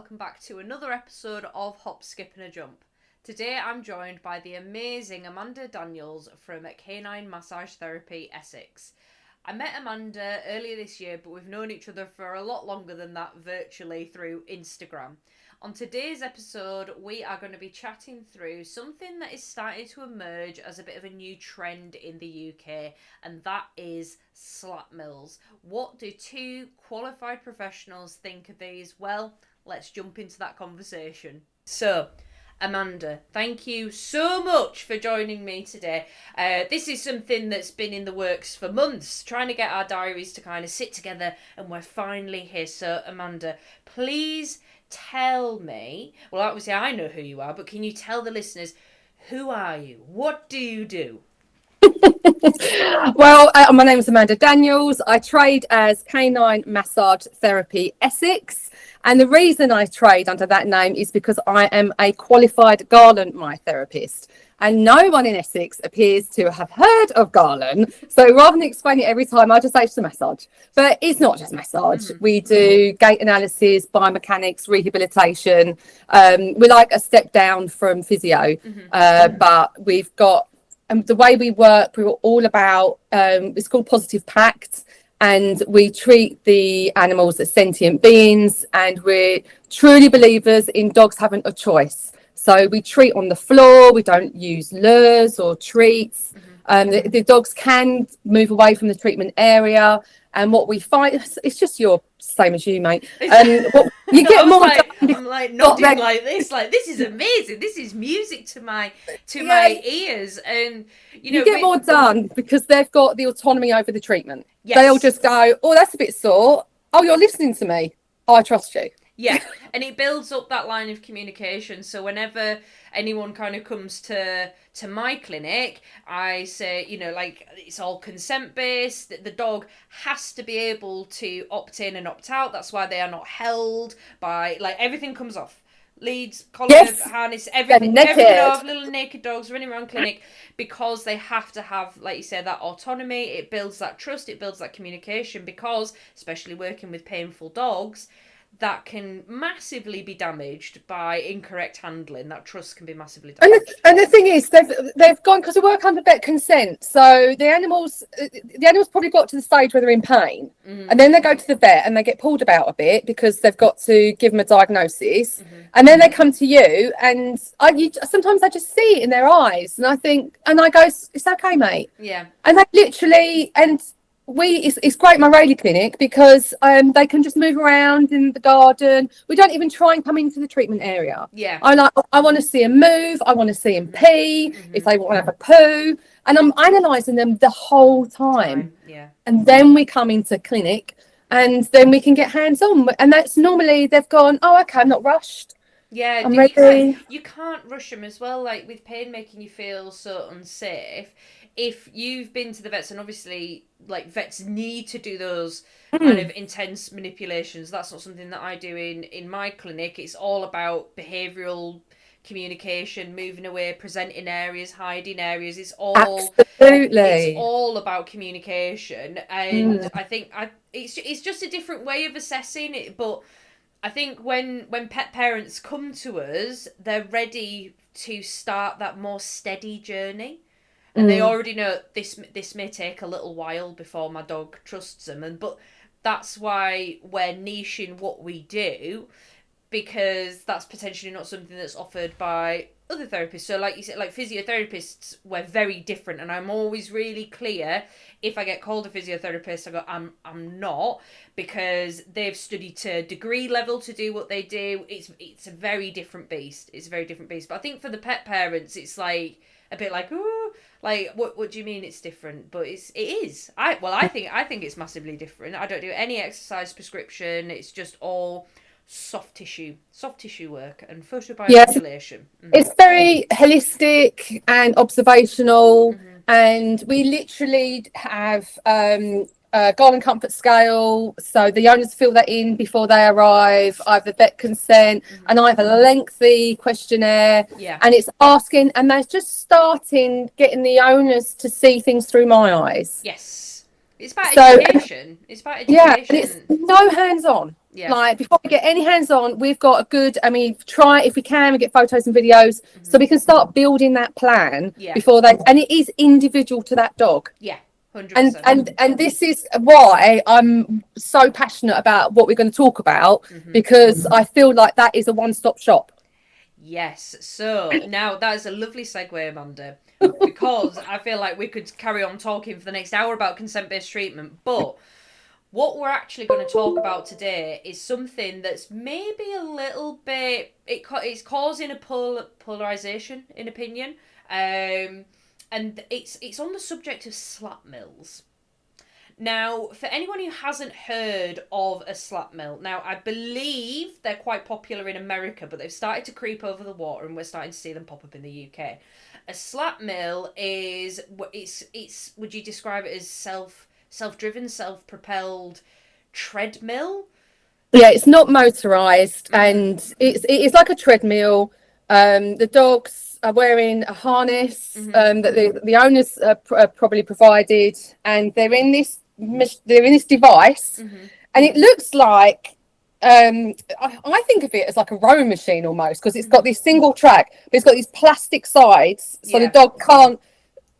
welcome back to another episode of Hop, Skip and a Jump. Today I'm joined by the amazing Amanda Daniels from Canine Massage Therapy, Essex. I met Amanda earlier this year, but we've known each other for a lot longer than that virtually through Instagram. On today's episode, we are going to be chatting through something that is starting to emerge as a bit of a new trend in the UK, and that is slatmills. What do two qualified professionals think of these? Well, let's jump into that conversation. So, Amanda, thank you so much for joining me today. This is something that's been in the works for months, trying to get our diaries to kind of sit together, and we're finally here. So, Amanda, please tell me, well, obviously I know who you are, but can you tell the listeners, who are you? What do you do? Well, my name is Amanda Daniels. I trade as Canine Massage Therapy Essex. And the reason I trade under that name is because I am a qualified Garland therapist. And no one in Essex appears to have heard of Garland. So rather than explain it every time, I just say it's a massage. But it's not just massage. We do gait analysis, biomechanics, rehabilitation. We're like a step down from physio. But we've got, and the way we work, we're all about, it's called Positive Pact. And we treat the animals as sentient beings, and we're truly believers in dogs having a choice. So we treat on the floor, we don't use lures or treats. The dogs can move away from the treatment area. And what we find, it's just your same as you, mate. What you get more I'm like nodding like this is amazing. This is music to my ears, and you get more done because they've got the autonomy over the treatment. Yes. They'll just go, oh, that's a bit sore. Oh, you're listening to me. Oh, I trust you. Yeah, and it builds up that line of communication. So whenever anyone kind of comes to my clinic, I say, like, it's all consent based. The dog has to be able to opt in and opt out. That's why they are not held by, like, everything comes off. Leads, collar, harness, everything off. Little naked dogs running around clinic because they have to have, like you said, that autonomy. It builds that trust. It builds that communication because, especially working with painful dogs, that can massively be damaged by incorrect handling. That trust can be massively damaged. And the thing is, they've gone, because we work under vet consent. So the animals probably got to the stage where they're in pain, and then they go to the vet and they get pulled about a bit because they've got to give them a diagnosis, and then they come to you, and sometimes I just see it in their eyes, and I go, it's okay, mate. Yeah. And they literally, and it's great, my Rayleigh clinic, because they can just move around in the garden. We don't even try and come into the treatment area. Yeah. I want to see them move. I want to see them pee, if they want to have a poo. And I'm analysing them the whole time. Yeah. And then we come into clinic, and then we can get hands on. And that's normally they've gone, oh, okay, I'm not rushed. Yeah, I'm ready. You can't rush them as well. Like with pain making you feel so unsafe. If you've been to the vets, and obviously, like, vets need to do those kind of intense manipulations. That's not something that I do in my clinic. It's all about behavioural communication, moving away, presenting areas, hiding areas. It's all about communication, and I think it's just a different way of assessing it. But I think when pet parents come to us, they're ready to start that more steady journey. And they already know this may take a little while before my dog trusts them. But that's why we're niching what we do, because that's potentially not something that's offered by other therapists. So like you said, like physiotherapists, we're very different. And I'm always really clear, if I get called a physiotherapist, I go, I'm not, because they've studied to degree level to do what they do. It's a very different beast. It's a very different beast. But I think for the pet parents, it's like a bit like, ooh, like what do you mean it's different? But it is. I think it's massively different. I don't do any exercise prescription. It's just all soft tissue work and photobiomodulation. It's very holistic and observational, and we literally have Garland Comfort Scale, so the owners fill that in before they arrive. I have the vet consent, and I have a lengthy questionnaire, and it's asking, and they're just starting getting the owners to see things through my eyes. Yes, it's about education. It's about education. Yeah, and it's no hands on. Yeah. Like before we get any hands on, we've got a good, I mean, try if we can, we get photos and videos so we can start building that plan Yeah. before they, and it is individual to that dog. Yeah. 100%. And this is why I'm so passionate about what we're going to talk about, Mm-hmm. because I feel like that is a one-stop shop. Yes. So now that is a lovely segue, Amanda, because I feel like we could carry on talking for the next hour about consent-based treatment, but what we're actually going to talk about today is something that's maybe a little bit it's causing a polarization in opinion, and it's on the subject of slatmills. Now, for anyone who hasn't heard of a slat mill, now I believe they're quite popular in America, but they've started to creep over the water, and we're starting to see them pop up in the UK. A slat mill is it's would you describe it as self-driven, self-propelled treadmill? Yeah, it's not motorized, and it is like a treadmill. The dogs are wearing a harness that the owners probably provided, and they're in this device, and it looks like I think of it as like a rowing machine almost, because it's got this single track, but it's got these plastic sides, so the Yeah. dog can't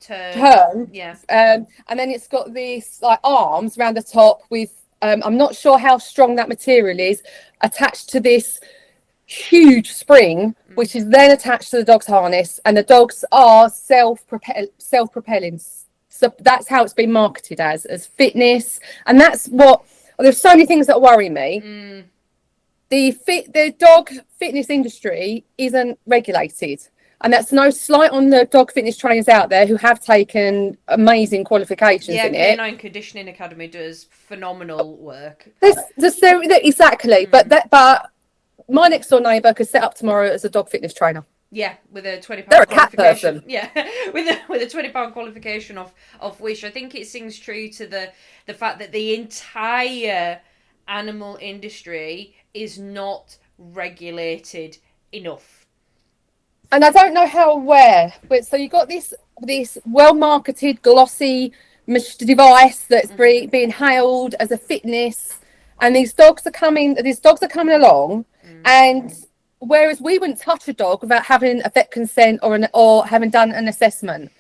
Turn. turn. Yeah. And then it's got these like arms around the top with I'm not sure how strong that material is, attached to this huge spring, which is then attached to the dog's harness, and the dogs are self-propelling. So that's how it's been marketed as fitness, and that's what. There's so many things that worry me. The dog fitness industry isn't regulated, and that's no slight on the dog fitness trainers out there who have taken amazing qualifications Yeah, in it. Canine Conditioning Academy does phenomenal work. Exactly, but my next door neighbour could set up tomorrow as a dog fitness trainer. Yeah, with a £20 They're a cat qualification. person. Yeah, with a £20 qualification of which I think it sings true to the fact that the entire animal industry is not regulated enough. And I don't know how aware, but so you got this well marketed glossy device that's being hailed as a fitness, and these dogs are coming along, and whereas we wouldn't touch a dog without having a vet consent or having done an assessment,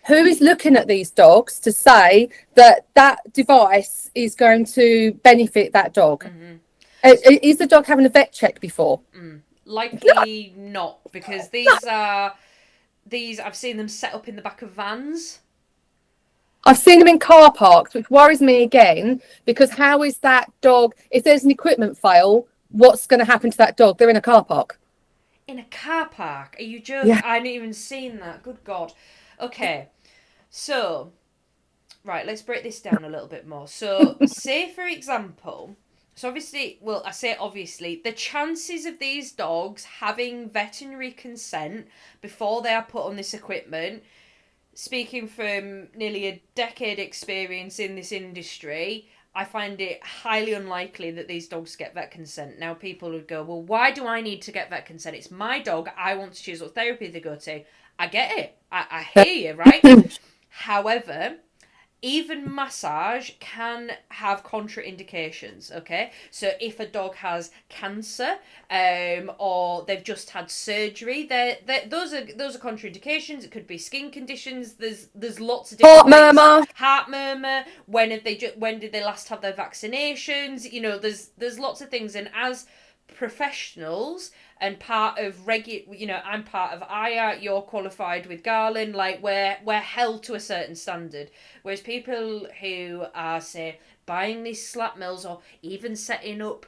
who is looking at these dogs to say that that device is going to benefit that dog? Is the dog having a vet check before? Likely not, because these I've seen them set up in the back of vans. I've seen them in car parks, which worries me again, because how is that dog, if there's an equipment fail, what's going to happen to that dog? They're in a car park. In a car park? Are you joking? Yeah. I hadn't even seen that. Good God. Okay, so, right, let's break this down a little bit more. So, say for example, so obviously, well, I say obviously, the chances of these dogs having veterinary consent before they are put on this equipment, speaking from nearly a decade experience in this industry, I find it highly unlikely that these dogs get vet consent. Now, people would go, well, why do I need to get vet consent? It's my dog. I want to choose what therapy they go to. I get it. I hear you, right? However, even massage can have contraindications, okay? So if a dog has cancer, or they've just had surgery, those are contraindications. It could be skin conditions. There's lots of different things. Heart murmur. When did they last have their vaccinations? You know, there's lots of things, and as professionals and part of I'm part of IART, you're qualified with Garland, like we're held to a certain standard, whereas people who are, say, buying these slap mills or even setting up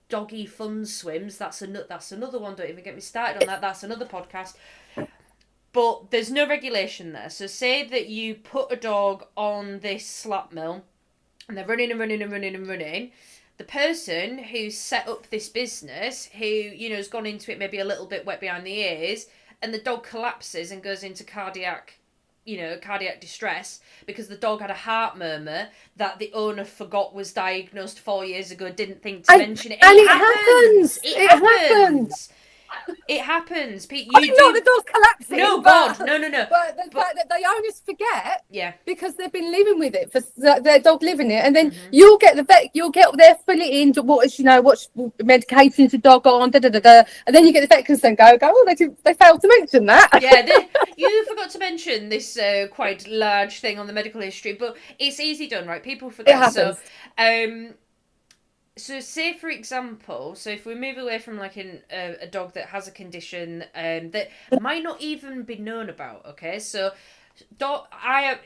doggy fun swims, that's another one, don't even get me started on that's another podcast, but there's no regulation there. So say that you put a dog on this slap mill and they're running and running and running and running. The person who set up this business, who, has gone into it maybe a little bit wet behind the ears, and the dog collapses and goes into cardiac distress because the dog had a heart murmur that the owner forgot was diagnosed 4 years ago, didn't think to mention it. And it happens. It happens. It happens. I You mean, not do. the door's collapsing, No, God, no, no, no. but the But fact that they owners forget yeah. because they've been living with it for their dog living it, and then Hmm. you'll get there, fill it in, what is what medication's the dog on, and then you get the vet consent go, oh, they failed to mention that. Yeah, you forgot to mention this quite large thing on the medical history, but it's easy done, right? People It forget. happens. Um, so say for example, so if we move away from like a dog that has a condition that might not even be known about, okay? So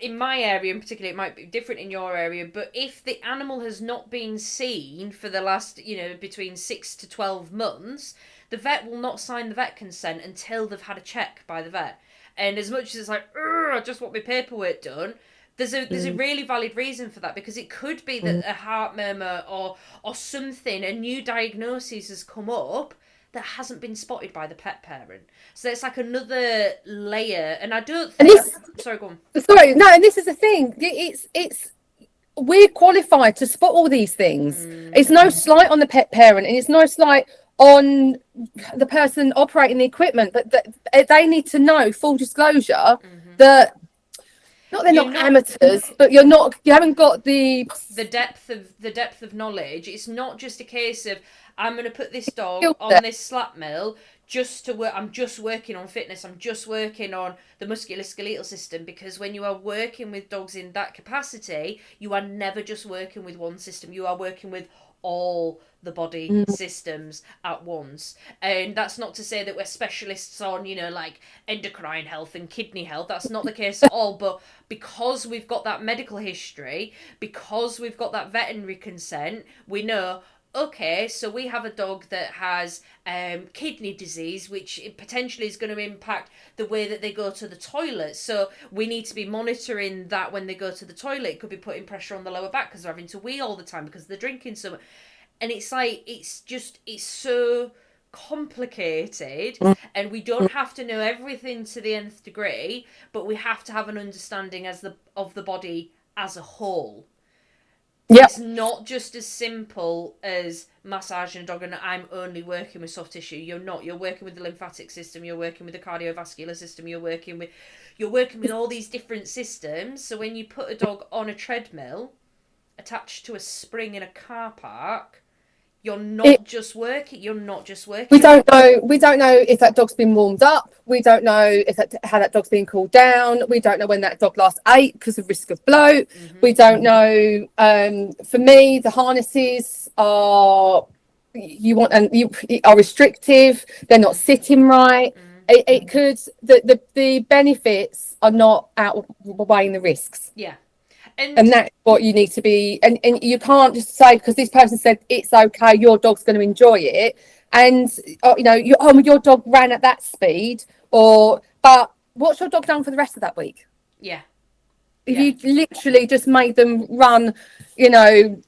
in my area in particular, it might be different in your area, but if the animal has not been seen for the last, between 6 to 12 months, the vet will not sign the vet consent until they've had a check by the vet. And as much as it's like, I just want my paperwork done, there's a Mm, really valid reason for that, because it could be that mm. a heart murmur or something, a new diagnosis has come up that hasn't been spotted by the pet parent. So it's like another layer, and I don't And think. this, Sorry, go on. sorry, no, and this is the thing. It's we're qualified to spot all these things. It's no slight on the pet parent, and it's no slight on the person operating the equipment, but they need to know, full disclosure, that not they're You're not not amateurs, but you haven't got the the depth of knowledge. It's not just a case of I'm going to put this dog skill on set. this slap mill just to work. I'm just working on fitness. I'm just working on the musculoskeletal system, because when you are working with dogs in that capacity, you are never just working with one system. You are working with all the body Mm, systems at once. And that's not to say that we're specialists on, like endocrine health and kidney health. That's not the case at all. But because we've got that medical history, because we've got that veterinary consent, we know, okay, so we have a dog that has kidney disease, which potentially is going to impact the way that they go to the toilet. So we need to be monitoring that when they go to the toilet. It could be putting pressure on the lower back because they're having to wee all the time because they're drinking so much. And it's like, it's so complicated, mm, and we don't have to know everything to the nth degree, but we have to have an understanding of the body as a whole. yep. It's not just as simple as massaging a dog and I'm only working with soft tissue. You're not. You're working with the lymphatic system, you're working with the cardiovascular system, you're working with all these different systems. So when you put a dog on a treadmill attached to a spring in a car park, you're It, not just working. You're not just we working. don't know. We don't know if that dog's been warmed up. We don't know if how that dog's been cooled down. We don't know when that dog last ate because of risk of bloat. Mm-hmm. We don't know. For me, the harnesses are you want and you are restrictive. They're not sitting right. Mm-hmm. It could the benefits are not outweighing the risks. Yeah, And and that's what you need to be, and you can't just say because this person said it's okay, your dog's going to enjoy it, and your dog ran at that speed, but what's your dog done for the rest of that week? yeah, If yeah. you literally just made them run, you know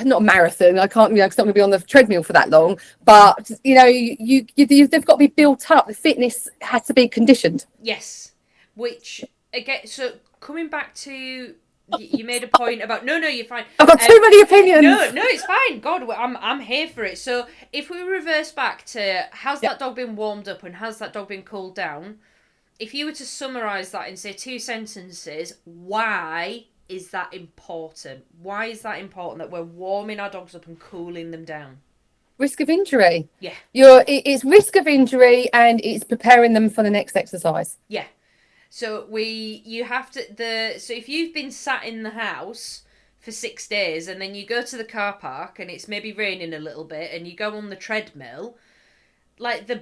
not a marathon, I can't, it's not going to be on the treadmill for that long, but they've got to be built up. The fitness has to be conditioned. Yes, which again, so coming back to you made a point about no, you're fine. I've got Um, too many opinions. no, it's fine. God, I'm here for it. So if we reverse back to has Yeah. that dog been warmed up and has that dog been cooled down? If you were to summarize that in say 2 sentences, why is that important? Why is that important that we're warming our dogs up and cooling them down? Risk of injury. Yeah, It's risk of injury and it's preparing them for the next exercise. yeah. So you have to so if you've been sat in the house for 6 days and then you go to the car park and it's maybe raining a little bit and you go on the treadmill, like the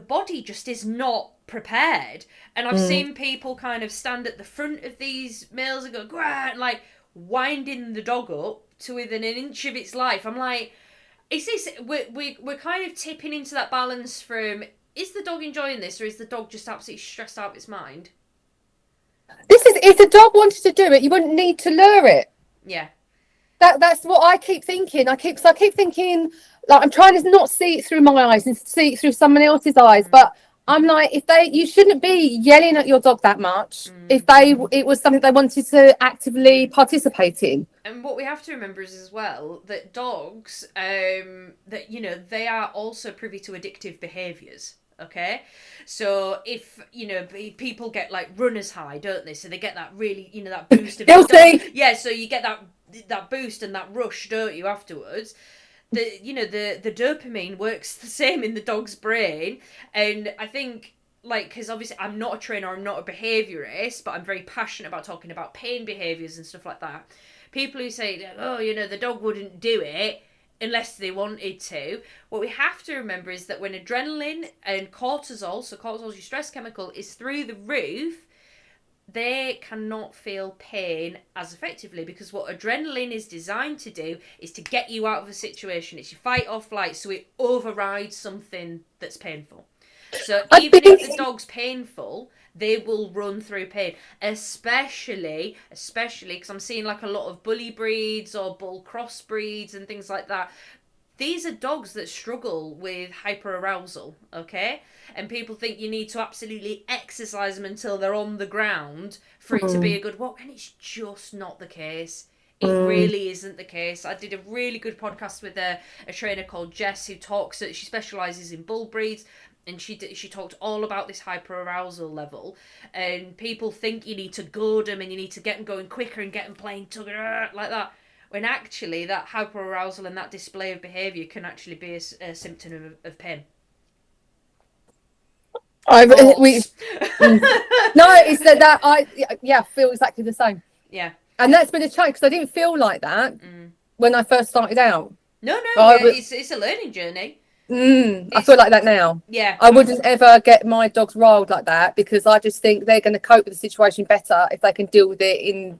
body just is not prepared. And I've Mm. seen people kind of stand at the front of these mills and go like winding the dog up to within an inch of its life. I'm like, is this we're kind of tipping into that balance from, is the dog enjoying this or is the dog just absolutely stressed out of its mind? This is if the dog wanted to do it, you wouldn't need to lure it. Yeah. That's what I keep thinking. I keep thinking like I'm trying to not see it through my eyes and see it through someone else's eyes. Mm. But I'm like, you shouldn't be yelling at your dog that much if it was something they wanted to actively participate in. And what we have to remember is as well that dogs, that they are also privy to addictive behaviours. Okay, so if people get like runner's high, don't they? So they get that really that boost of Guilty. yeah. So you get that boost and that rush, don't you? Afterwards, the dopamine works the same in the dog's brain, and I think because obviously I'm not a trainer, I'm not a behaviourist, but I'm very passionate about talking about pain behaviours and stuff like that. People who say, oh, the dog wouldn't do it unless they wanted to. What we have to remember is that when adrenaline and cortisol, so cortisol is your stress chemical, is through the roof, they cannot feel pain as effectively, because what adrenaline is designed to do is to get you out of a situation. It's your fight or flight, so it overrides something that's painful. So even if the dog's painful, they will run through pain, especially because I'm seeing like a lot of bully breeds or bull cross breeds and things like that. These are dogs that struggle with hyperarousal, okay? And people think you need to absolutely exercise them until they're on the ground for it to be a good walk, and it's just not the case. It really isn't the case. I did a really good podcast with a trainer called Jess, who she specialises in bull breeds, and she talked all about this hyperarousal level, and people think you need to goad them and you need to get them going quicker and get them playing tug like that, when actually that hyperarousal and that display of behaviour can actually be a symptom of pain. No, it's that I feel exactly the same. Yeah. And that's been a change, because I didn't feel like that when I first started out. No, it's a learning journey. I feel like that now. Yeah. I wouldn't ever get my dogs riled like that, because I just think they're going to cope with the situation better if they can deal with it in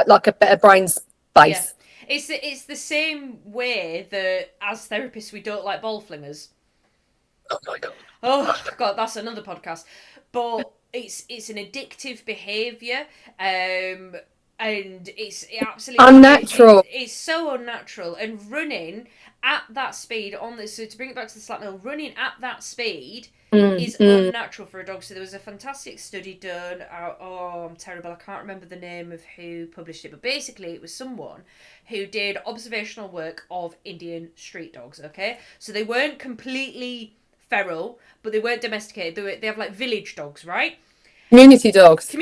like a better brain space. Yeah. It's the same way that as therapists we don't like ball flingers. Oh my god. Oh god, that's another podcast. But it's an addictive behaviour, and it's absolutely unnatural. It's so unnatural, and running at that speed so to bring it back to the slatmill, running at that speed is unnatural for a dog. So there was a fantastic study done. I'm terrible. I can't remember the name of who published it, but basically it was someone who did observational work of Indian street dogs. Okay, so they weren't completely feral, but they weren't domesticated. They have like village dogs, right? Community dogs.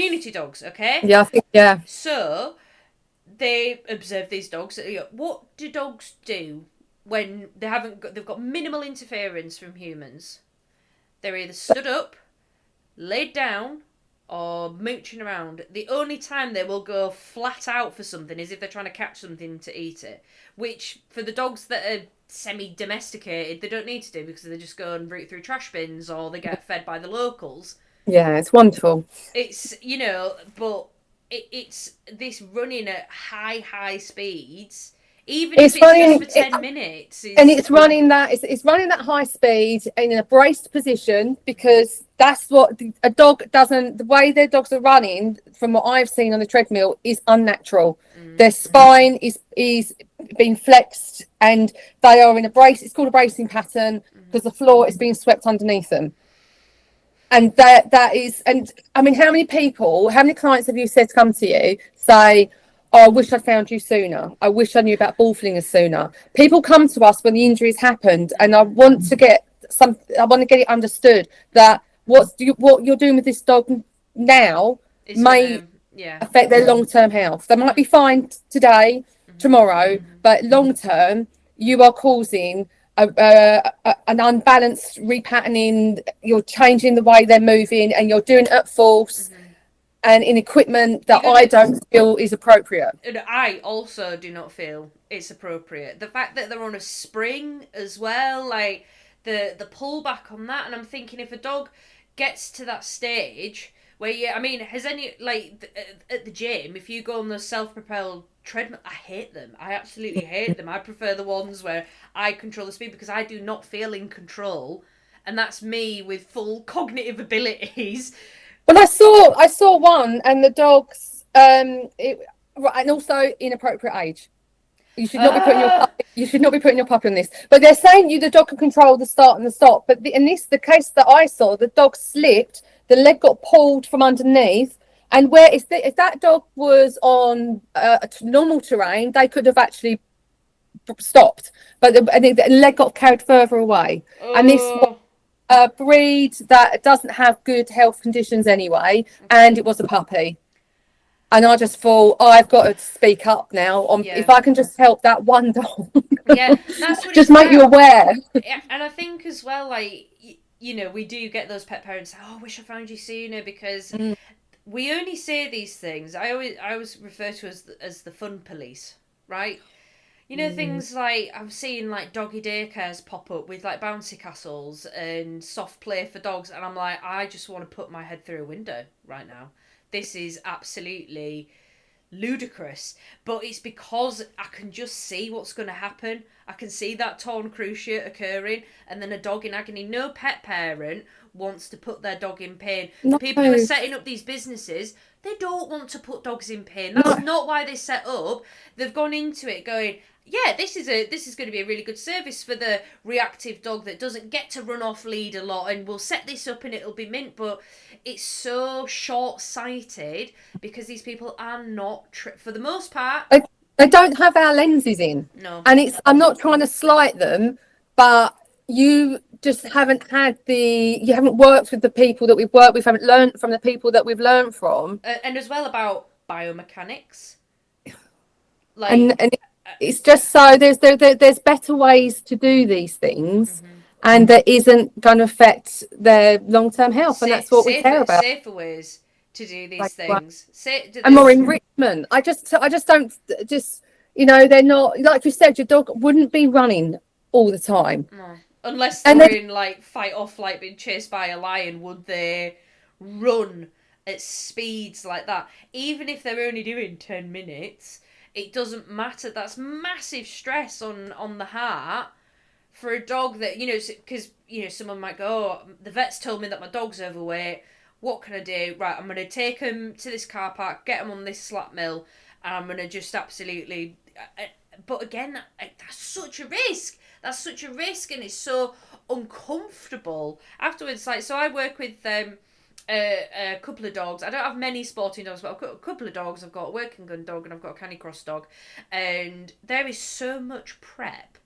Okay. Yeah, I think, yeah. So they observed these dogs. What do dogs do when they've got minimal interference from humans? They're either stood up, laid down, or mooching around. The only time they will go flat out for something is if they're trying to catch something to eat it, which for the dogs that are semi-domesticated, they don't need to do, because they just go and root through trash bins or they get fed by the locals. Yeah, it's wonderful. It's, but it's this running at high speeds, even if it's just for 10 minutes. And it's running that high speed in a braced position, because that's what a dog doesn't, the way their dogs are running, from what I've seen on the treadmill, is unnatural. Their spine is being flexed, and they are in a brace. It's called a bracing pattern, because the floor is being swept underneath them. And that is, and I mean, how many clients have you said come to you say, oh, I wish I'd found you sooner. I wish I knew about ball flingers sooner. People come to us when the injuries happened, and I want to get it understood that what you're doing with this dog now may affect their long-term health. They might be fine today, tomorrow, but long-term, you are causing an unbalanced repatterning. You're changing the way they're moving, and you're doing it at force and in equipment that I don't feel is appropriate. I also do not feel it's appropriate. The fact that they're on a spring as well, like the pullback on that, and I'm thinking, if a dog gets to that stage where has any, like, at the gym, if you go on the self-propelled treadmill, I hate them. I absolutely hate them. I prefer the ones where I control the speed, because I do not feel in control, and that's me with full cognitive abilities. Well, I saw one, and the dogs, and also inappropriate age. You should not be putting your Ah, puppy, you should not be putting your puppy on this. But they're saying the dog can control the start and the stop. But in the case that I saw, the dog slipped, the leg got pulled from underneath, and if that dog was on normal terrain, they could have actually stopped, but the leg got carried further away. And this was oh, a breed that doesn't have good health conditions anyway, okay. and it was a puppy. And I just thought, I've got to speak up now. On Yeah. if I can just help that one dog, Yeah, that's what it's just make you about. aware. Yeah, and I think as well, like, you know, we do get those pet parents, oh, I wish I found you sooner, because Mm, we only say these things. I always refer to as the fun police, right? You know, mm. things like I'm seeing like doggy daycares pop up with like bouncy castles and soft play for dogs, and I'm like, I just want to put my head through a window right now. This is absolutely ludicrous, but it's because I can just see what's going to happen. I can see that torn cruciate occurring, and then a dog in agony. No pet parent wants to put their dog in pain. The No, people who are setting up these businesses, they don't want to put dogs in pain. That's no. not why they set up. They've gone into it going, yeah, this is going to be a really good service for the reactive dog that doesn't get to run off lead a lot, and we'll set this up and it'll be mint. But it's so short sighted because these people are not for the most part. They, they don't have our lenses in, No. and I'm not trying to slight them, but you just haven't you haven't worked with the people that we've worked with, haven't learned from the people that we've learned from. And as well about biomechanics, like, And it's just so there's better ways to do these things, mm-hmm. and that isn't going to affect their long-term health, and that's what we care about. Safer ways to do these Like, things. and more There's enrichment. I just don't just they're not, like you said, your dog wouldn't be running all the time, no. Unless they and were they in like fight or flight, being chased by a lion, would they run at speeds like that? Even if they're only doing 10 minutes, it doesn't matter. That's massive stress on the heart for a dog that, because someone might go, oh, the vet's told me that my dog's overweight. What can I do? Right, I'm going to take him to this car park, get him on this slat mill, and I'm going to just absolutely. But again, that's such a risk. That's such a risk, and it's so uncomfortable afterwards. Like, so I work with a couple of dogs. I don't have many sporting dogs, but I've got a couple of dogs. I've got a working gun dog and I've got a canicross dog, and there is so much prep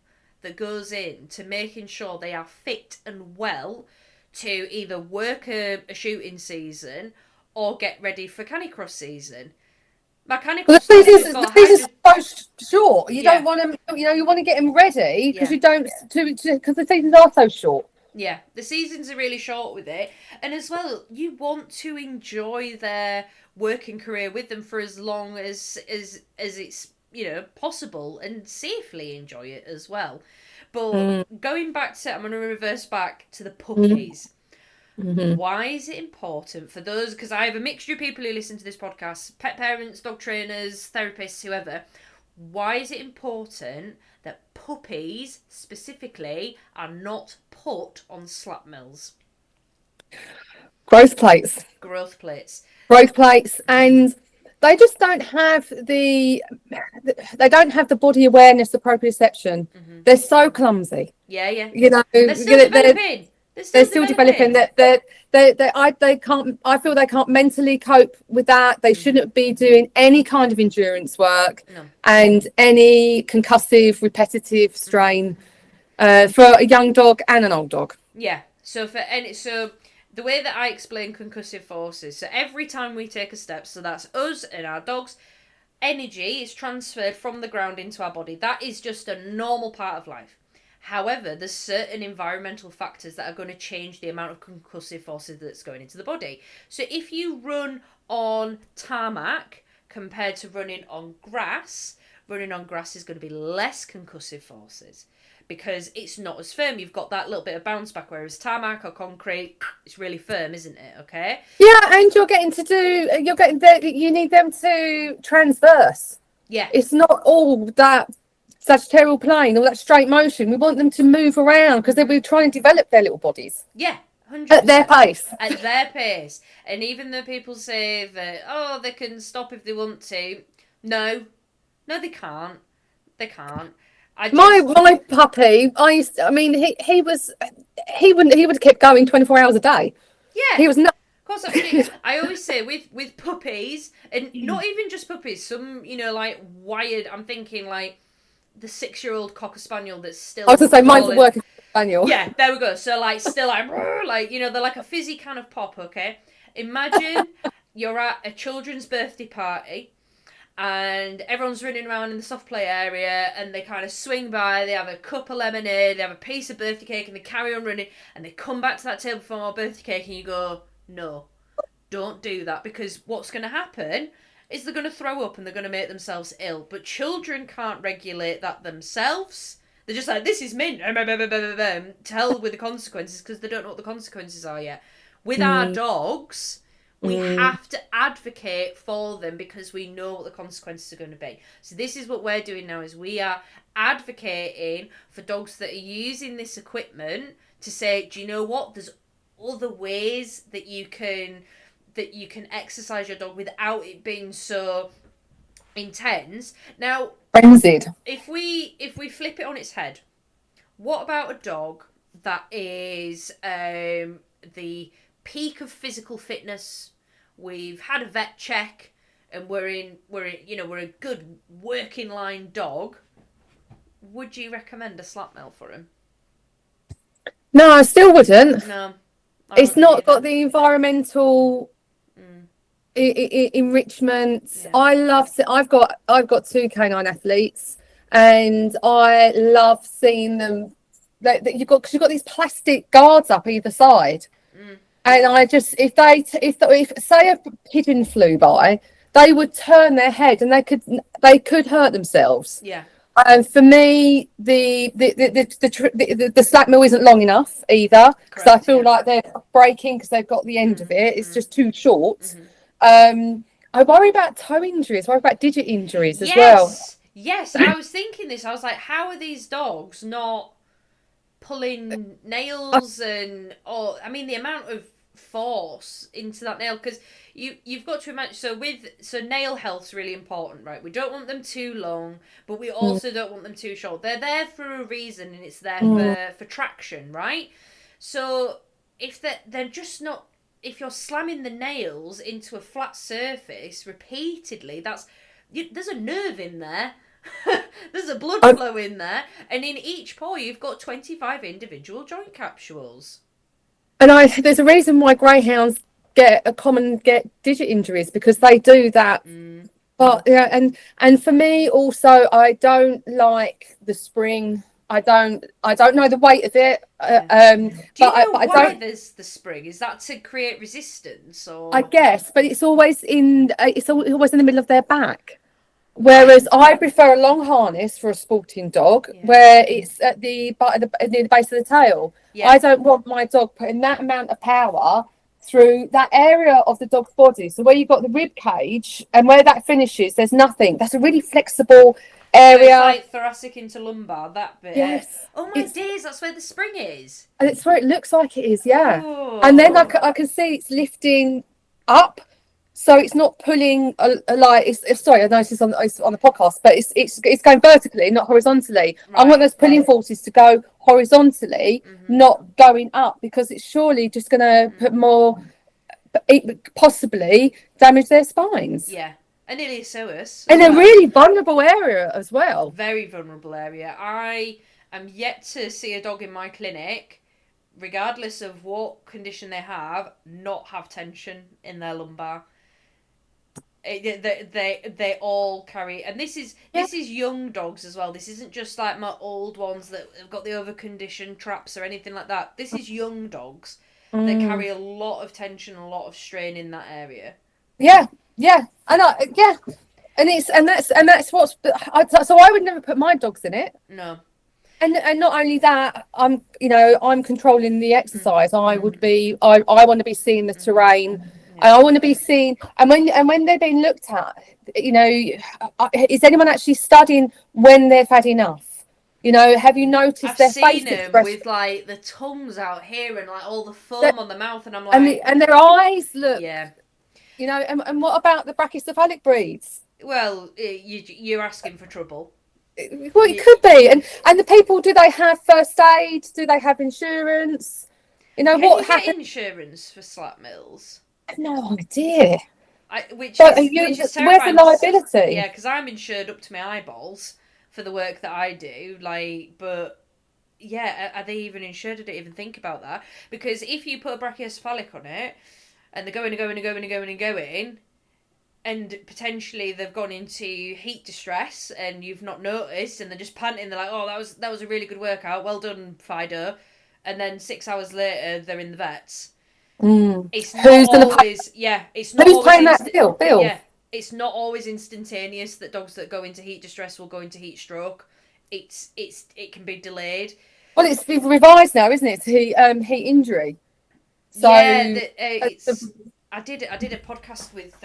that goes in to making sure they are fit and well to either work a shooting season or get ready for canicross season. My well, canicross dog has the got season's so short. You don't yeah, want them. You want to get them ready because yeah, you don't because the seasons are so short. yeah. The seasons are really short with it, and as well, you want to enjoy their working career with them for as long as it's possible, and safely enjoy it as well. But Mm, going back to, I'm going to reverse back to the mm, puppies. mhm. Why is it important for those? Because I have a mixture of people who listen to this podcast: pet parents, dog trainers, therapists, whoever. Why is it important that puppies specifically are not put on slap mills, Growth plates, growth plates? growth plates, Mm-hmm. and they just don't have they don't have the body awareness, the proprioception. Mm-hmm. They're so clumsy. Yeah, yeah. You know, They're still developing. They're they're still still developing. developing. They can't. I feel they can't mentally cope with that. They Mm-hmm. shouldn't be doing any kind of endurance work No. and any concussive, repetitive Mm-hmm. strain for a young dog and an old dog. Yeah. So the way that I explain concussive forces, so every time we take a step, so that's us and our dogs, energy is transferred from the ground into our body. That is just a normal part of life. However, there's certain environmental factors that are going to change the amount of concussive forces that's going into the body. So if you run on tarmac compared to running on grass is going to be less concussive forces because it's not as firm. You've got that little bit of bounce back, whereas tarmac or concrete, it's really firm, isn't it? Okay? Yeah, and you need them to transverse. Yeah. It's not all that sagittarial plane, all that straight motion. We want them to move around because they'll be trying to develop their little bodies Yeah, at their 100%. pace. At their pace. And even though people say that, oh, they can stop if they want to, no, no, they can't. They can't. I just My puppy, I mean, he would have kept going 24 hours a day. yeah. He was not. Of course, absolutely. I always say with puppies, and not even just puppies. Some like wired. I'm thinking like the 6-year-old cocker spaniel that's I was still gonna say mine's a crawling. working spaniel. Yeah, there we go. So like still like they're like a fizzy kind of pop. Okay, imagine you're at a children's birthday party and everyone's running around in the soft play area and they kind of swing by, they have a cup of lemonade, they have a piece of birthday cake and they carry on running and they come back to that table for more birthday cake and you go, no, don't do that, because what's going to happen is they're going to throw up and they're going to make themselves ill. But children can't regulate that themselves. They're just like, this is mint, tell with the consequences, because they don't know what the consequences are yet. With our Mm, dogs, we mm. have to advocate for them because we know what the consequences are going to be. So this is what we're doing now, is we are advocating for dogs that are using this equipment to say, do you know what, there's other ways that you can exercise your dog without it being so intense. Now, Frenzied. if we flip it on its head, what about a dog that is the peak of physical fitness? We've had a vet check, and we're a good working line dog. Would you recommend a slap mill for him? No, I still wouldn't. No, I It's wouldn't not got either. the environmental Mm, enrichment. yeah. I've got two canine athletes, and I love seeing them. That you've got, because you've got these plastic guards up either side, Mm, and I just, if say a pigeon flew by, they would turn their head and they could hurt themselves. yeah. And for me, the slack mill isn't long enough either, because I Correct. feel Yeah. like they're breaking because they've got the end of Mm, it. It's mm, just too short. mm-hmm. I worry about toe injuries. I worry about digit injuries as well. Yes. Yes. I was thinking this. I was like, how are these dogs not pulling nails or I mean the amount of force into that nail, because you've got to imagine, so nail health's really important, right? We don't want them too long, but we Mm, also don't want them too short. They're there for a reason, and it's there mm. for traction, right? So if they're just not, if you're slamming the nails into a flat surface repeatedly, there's a nerve in there. There's a blood I, flow in there, and in each paw you've got 25 individual joint capsules. there's a reason why greyhounds get digit injuries, because they do that. Mm. But yeah, and for me also, I don't like the spring. I don't know the weight of it. Yeah. Do you know But I why don't. there's the spring? Is that to create resistance, I or guess, but it's always in the middle of their back. right? Whereas I prefer a long harness for a sporting dog, Yeah. where it's at near the base of the tail. Yeah. I don't want my dog putting that amount of power through that area of the dog's body. So where you've got the rib cage and where that finishes, there's nothing. That's a really flexible So it's area. like thoracic into lumbar, that bit. Yes, Oh my it's days, that's where the spring is. and it's where it looks like it is. Yeah, and then Oh. I can see it's lifting up. So it's not pulling like it's sorry, I know it's on the podcast, but it's going vertically, not horizontally. I want Right. those pulling forces to go horizontally, Mm-hmm. not going up, because it's surely just going to put more, possibly damage their spines Yeah. And iliopsoas in as a well. really vulnerable area as well. Very vulnerable area. I am yet to see a dog in my clinic, regardless of what condition they have, not have tension in their lumbar. They all carry, and Yeah. this is young dogs as well. This isn't just like my old ones that have got the overconditioned traps or anything like that. This is young dogs that Mm. carry a lot of tension, a lot of strain in that area. Yeah, yeah, yeah, and that's so I would never put my dogs in it. No. And not only that, I'm controlling the Mm, exercise. mm, I want to be seeing the mm-hmm. terrain, Yeah. and I want to be seeing, and when they're being looked at, is anyone actually studying when they've had enough? Have you noticed I've their seen face them expression? with like the tongues out here and like all the That, foam on the mouth, and I'm and like, and their eyes look, yeah. and what about the brachycephalic breeds? Well, you're asking for trouble. Well, it could be. And the people, do they have first aid? Do they have insurance? You know, Can you what get happens? insurance for slat mills? I have no idea. Which So, is where's the terrifying. liability? Yeah, because I'm insured up to my eyeballs for the work that I do. Like, but yeah, are they even insured? I didn't even think about that. Because if you put a brachiocephalic on it, and they're going and going and going and going and going, and potentially they've gone into heat distress, and you've not noticed, and they're just panting. They're like, "Oh, that was a really good workout. Well done, Fido." And then 6 hours later, they're in the vets. Mm. It's not Who's going to pay? always, yeah, it's not Who's always paying that bill? Bill. yeah, it's not always instantaneous that dogs that go into heat distress will go into heat stroke. It can be delayed. Well, it's revised now, isn't it? To heat injury. So, Yeah, the, it's. I did a podcast with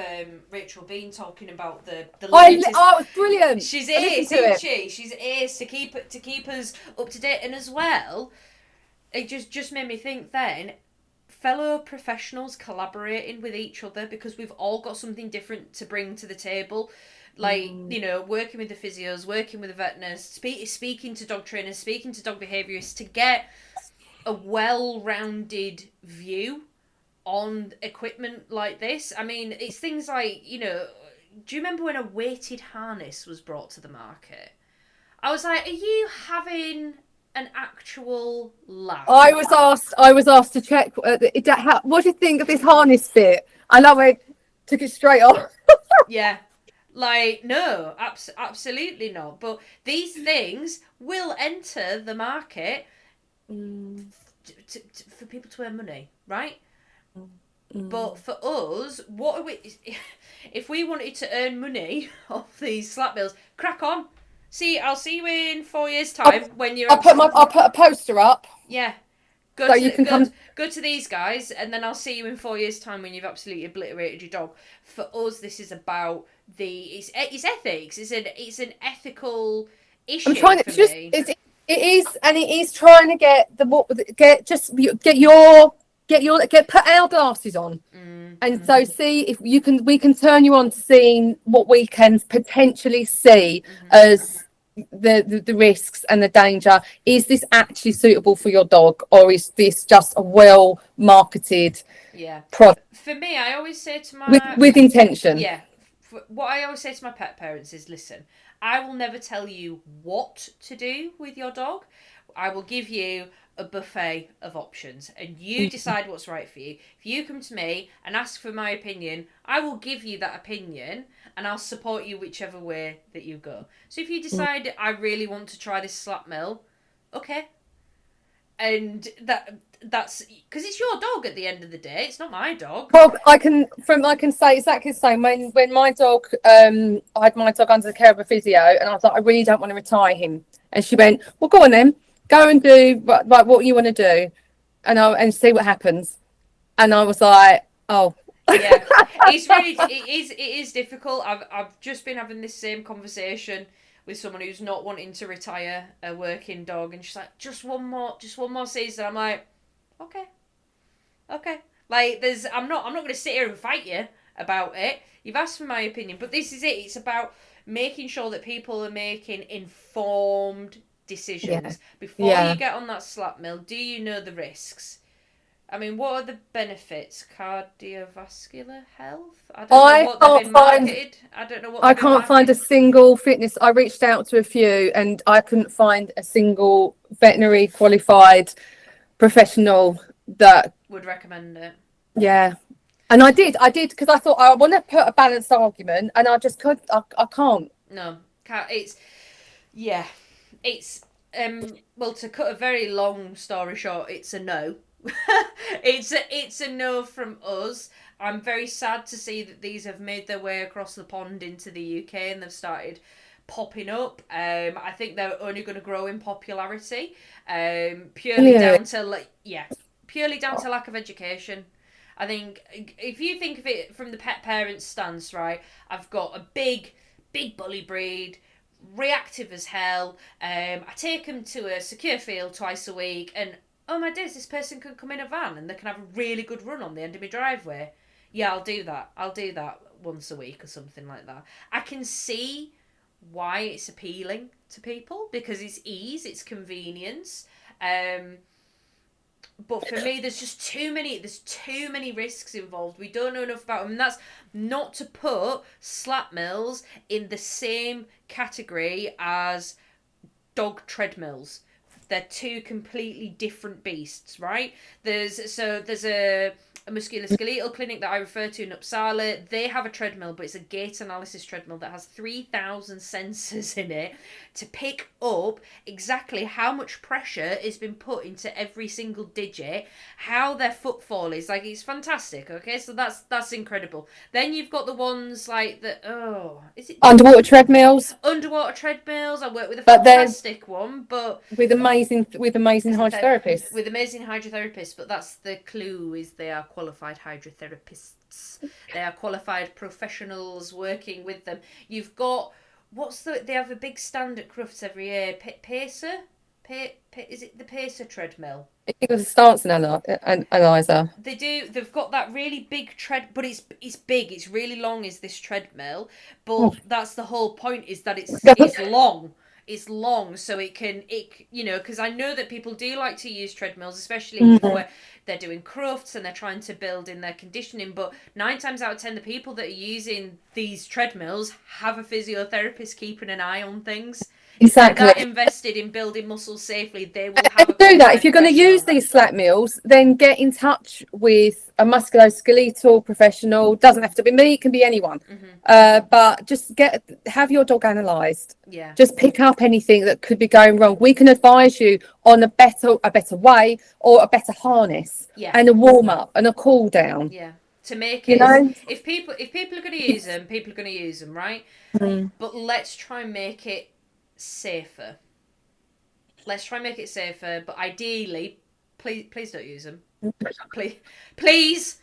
Rachel Bean talking about the latest. oh, it was brilliant. She's I listened ace, to isn't it. she? She's ace to keep us up to date, and as well, it just made me think then, fellow professionals collaborating with each other, because we've all got something different to bring to the table. Like, Mm. working with the physios, working with the veterinarians, speaking to dog trainers, speaking to dog behaviourists to get a well-rounded view on equipment like this. I mean, it's things like, do you remember when a weighted harness was brought to the market? I was like, are you having an actual laugh? I was asked to check. What do you think of this harness fit? And I went, took it straight off. Yeah. Like, no, absolutely not. But these things will enter the market Mm, for people to earn money, right? mm. But for us, what are we? If we wanted to earn money off these slap bills, crack on. I'll see you in 4 years' I'll, time when you're I'll put a poster up yeah. Go so you to can go come. go to these guys, and then I'll see you in 4 years' time when you've absolutely obliterated your dog. For us, this is about it's ethics. It's an ethical I'm issue trying to for just me. it is, and it is trying to get get put our glasses on, and so see if you can, we can turn you on to seeing what we can potentially see as the risks and the danger. Is this actually suitable for your dog, or is this just a well marketed Yeah. product For me, I always say to my with intention? yeah. What I always say to my pet parents is, listen, I will never tell you what to do with your dog. I will give you a buffet of options, and you decide what's right for you. If you come to me and ask for my opinion, I will give you that opinion, and I'll support you whichever way that you go. So if you decide I really want to try this slap mill, okay, and that's because it's your dog at the end of the day. It's not my dog. Well, I can say exactly the same. When my dog, I had my dog under the care of a physio, and I was like, I really don't want to retire him. And she went, well, go on then, go and do like what you want to do, and see what happens. And I was like, oh, Yeah, it is difficult. I've just been having this same conversation with someone who's not wanting to retire a working dog, and she's like, just one more season. I'm like, okay, okay. Like, I'm not going to sit here and fight you about it. You've asked for my opinion, but this is it. It's about making sure that people are making informed yeah, decisions before you yeah. get on that slap mill. Do you know the risks? I mean, what are the benefits? Cardiovascular health? I don't know I what they've can't been find marketed. I don't know what I they've been can't find a marketed. single fitness. I reached out to a few, and I couldn't find a single veterinary qualified professional that, Would recommend it. yeah. And I did, because I thought I want to put a balanced argument, and I just could, I can't. No, it's yeah, it's well, to cut a very long story short, it's a no. It's a no from us. I'm very sad to see that these have made their way across the pond into the UK, and they've started popping up. I think they're only going to grow in popularity, purely Really? down to purely down to lack of education. I think if you think of it from the pet parent stance, right? I've got a big bully breed, reactive as hell. I take them to a secure field twice a week, and oh my days, this person can come in a van and they can have a really good run on the end of my driveway. Yeah, I'll do that. I'll do that once a week or something like that. I can see why it's appealing to people, because it's ease, it's convenience. But for me, there's too many risks involved. We don't know enough about them. And that's not to put slatmills in the same category as dog treadmills. They're two completely different beasts, right? There's a musculoskeletal clinic that I refer to in Uppsala. They have a treadmill, but it's a gait analysis treadmill that has 3,000 sensors in it to pick up exactly how much pressure has been put into every single digit, how their footfall is. Like, it's fantastic. Okay, so that's incredible. Then you've got the ones like the is it Underwater treadmills, underwater treadmills? I work with a but they're fantastic one, but with amazing hydrotherapists. with amazing hydrotherapists. But that's the clue: is they are qualified hydrotherapists. They are qualified professionals working with them. You've got they have a big stand at Crufts every year. Pacer, is it the Pacer treadmill? I think it was a stance analyzer. They do. They've got that really big but it's big. It's really long. Is this treadmill? But that's the whole point. Is that it's long. It's long, so because I know that people do like to use treadmills, especially where they're doing crufts and they're trying to build in their conditioning. But 9 times out of 10, the people that are using these treadmills have a physiotherapist keeping an eye on things. Exactly. If they're that invested in building muscles safely, they will have a do that. If you're going to use these slatmills, then get in touch with a musculoskeletal professional. Doesn't have to be me; it can be anyone. But just have your dog analysed. Yeah. Just pick up anything that could be going wrong. We can advise you on a better way or a better harness, and a warm up and a cool down. Yeah. To make it, if people are going to use them, people are going to use them, right? But let's try and make it safer. Let's try and make it safer, but ideally, please don't use them. Please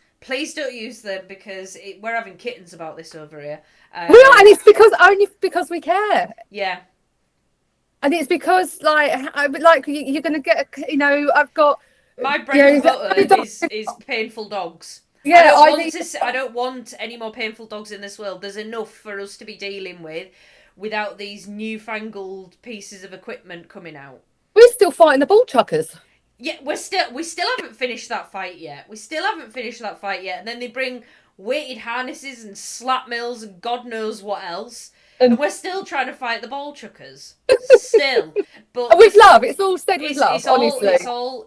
don't use them, because we're having kittens about this over here. We are, and it's only because we care. Yeah. And it's because you're going to get, I've got my bread and butter is painful dogs. Yeah, I don't want any more painful dogs in this world. There's enough for us to be dealing with without these newfangled pieces of equipment coming out. We're still fighting the bull chuckers. Yeah, we still haven't finished that fight yet. And then they bring weighted harnesses and slatmills and God knows what else. And we're still trying to fight the ball chuckers. Still. But with love. It's all said with love, honestly.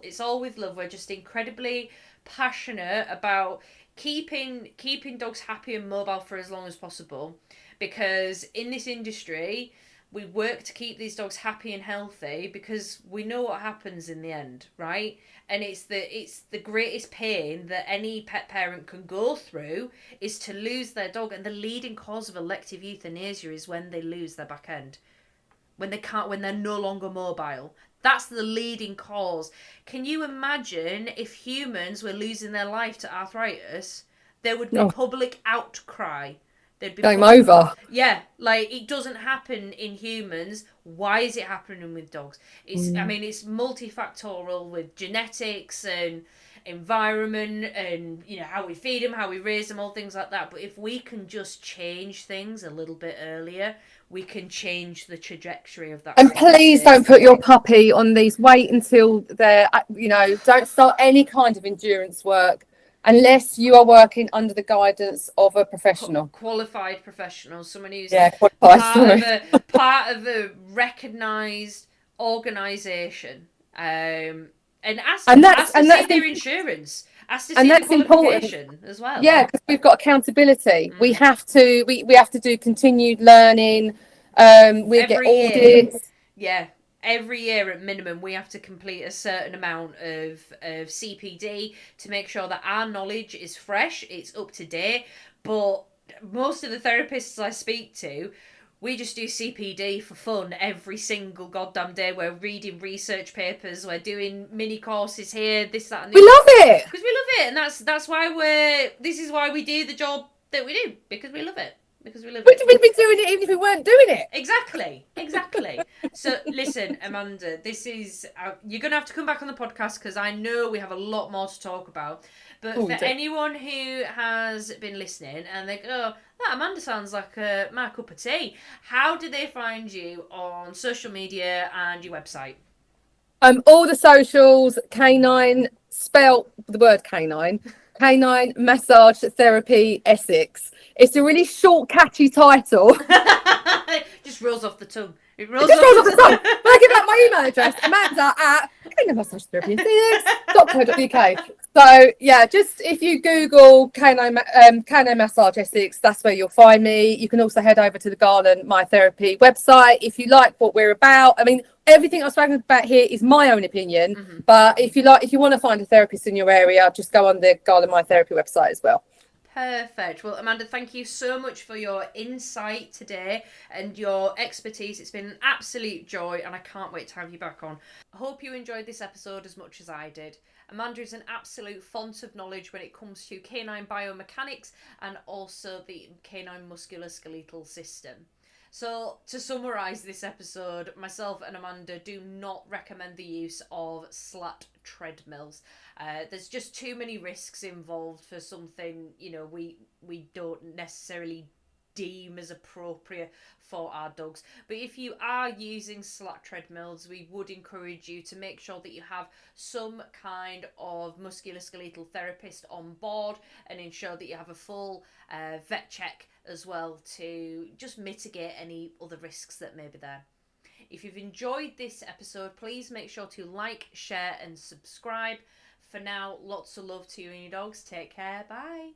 It's all with love. We're just incredibly passionate about keeping dogs happy and mobile for as long as possible. Because in this industry, we work to keep these dogs happy and healthy, because we know what happens in the end, right? And it's the greatest pain that any pet parent can go through is to lose their dog. And the leading cause of elective euthanasia is when they lose their back end, when they're no longer mobile. That's the leading cause. Can you imagine if humans were losing their life to arthritis? There would be public outcry. Game over. Yeah, like, it doesn't happen in humans. Why is it happening with dogs? It's multifactorial, with genetics and environment and how we feed them, how we raise them, all things like that. But if we can just change things a little bit earlier, we can change the trajectory of that. And please don't put your puppy on these. Wait until they're, don't start any kind of endurance work unless you are working under the guidance of a professional. Qualified professional. Someone who's part of a recognised organisation. And ask to see their insurance. Ask to see their qualification as well. Yeah, because we've got accountability. We have to do continued learning. We get audits. Yeah. Every year at minimum, we have to complete a certain amount of CPD to make sure that our knowledge is fresh, it's up to date. But most of the therapists I speak to, we just do CPD for fun every single goddamn day. We're reading research papers, we're doing mini courses here, this, that, and this. We love it! Because we love it, and that's why this is why we do the job that we do, because we love it. Because we love it. We'd be doing it even if we weren't doing it. Exactly. So listen, Amanda, this is you're gonna have to come back on the podcast, because I know we have a lot more to talk about. But Oh, for you do. anyone who has been listening and they go, that Amanda sounds like my cup of tea, how do they find you on social media and your website? All the socials, Canine, spell the word canine, Canine Massage Therapy Essex. It's a really short, catchy title. Just rolls off the tongue. It It rolls just off rolls off the the tongue. tongue. But I give out my email address, Amanda at caninemassagetherapy.co.uk. So yeah, just if you Google Canine Massage Essex, that's where you'll find me. You can also head over to the Garland My Therapy website if you like what we're about. I mean, everything I've spoken about here is my own opinion, but if you want to find a therapist in your area, just go on the Garland My Therapy website as well. Perfect. Well, Amanda, thank you so much for your insight today and your expertise. It's been an absolute joy, and I can't wait to have you back on. I hope you enjoyed this episode as much as I did. Amanda is an absolute font of knowledge when it comes to canine biomechanics and also the canine musculoskeletal system. So, to summarise this episode, myself and Amanda do not recommend the use of slat treadmills. There's just too many risks involved for something, we don't necessarily deem as appropriate for our dogs. But if you are using slat treadmills, we would encourage you to make sure that you have some kind of musculoskeletal therapist on board and ensure that you have a full vet check as well to just mitigate any other risks that may be there. If you've enjoyed this episode, please make sure to like, share and subscribe. For now, lots of love to you and your dogs. Take care. Bye.